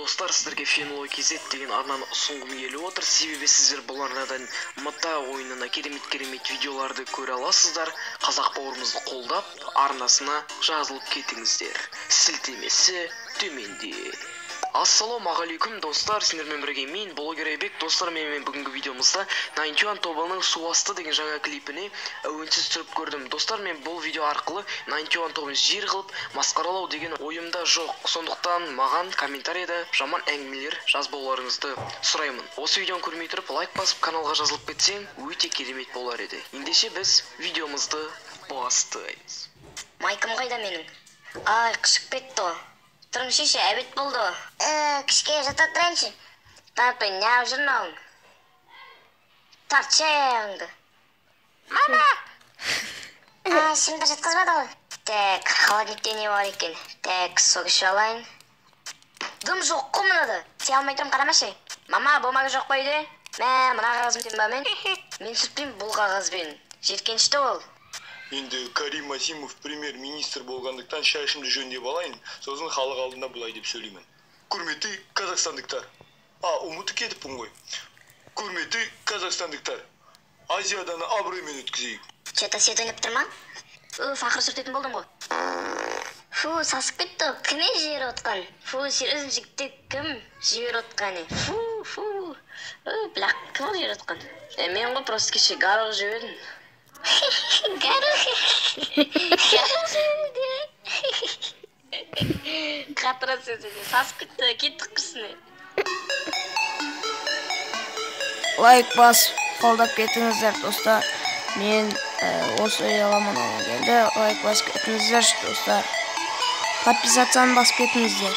Достар, сіздерге Фенолой KZ деген арнаны ұсынғым келіп отыр. Себебі сіздер бұл арнадан мыта ойынына керемет видеоларды көре аласыздар. Қазақ бауырымызды қолдап, арнасына жазылып кетіңіздер. Сілтемесі төменде. Ассалаумағалейкум достар, сендермен бірге мен блогер Айбек. Достар, мен бүгінгі видеомызда 91 тобының Су асты деген жаңа клипіне әуенсіз түсіріп көрдім. Достар, мен бұл видео арқылы 91 тобын жер қылып масқаралау деген ойымда жоқ. Сондықтан маған комментарийда жаман әңгімелер жазбауларыңызды сұраймын. Осы видеоны көрмей тұрып лайк басып каналға жазылып кетсең өте керемет болар еді. Ендеше біз видеомызды бастаймыз. Майкым қайда менің? Ай, қышып кетті. Тұрың шеше, әбет болды. Кішке жата тұрайыншы. Тарпы, неғып жүрмауың? Тарт шаяғыңды. Мама! Şimdi жатқызбады ғой. Так, холодникте не бар екен? Так, сок ішіп алайын. Дым жоқ қой мынада. Сен алмай тұрым қарамашы. Мама, болмағы жоқ қойды. Мына қағазым ба мен? Мен сүртпеймін бұл қағазбен. Жеткеншті ол. Енді Карим Масимов премьер-министр болғандықтан шашымды жөндеп алайын, сосын халық алдында бұлай деп сөйлеймін. Құрметті қазақстандықтар. Ұмытып кетіппін ғой. Құрметті қазақстандықтар. Азиядан абыроймен өткізейік. Че-то сет ойнап тұр ма? Фақыр сүртетін болдым ғой. Фу, сасып кетті. Кіме жібер отқан? Фу, сен өзің жігітті кім жібер отқаны? Фу. Бірақ кім ол жібер отқан? Мен ғой просто кеше гарық жібердім. Қатыра сөзіне сасып кетті, кеттік күрсіне. Лайк басып қолдап кетіңіздер достар. Мен осы еламын келді. Лайк басып кетіңіздер достар. Подписацияны басып кетіңіздер.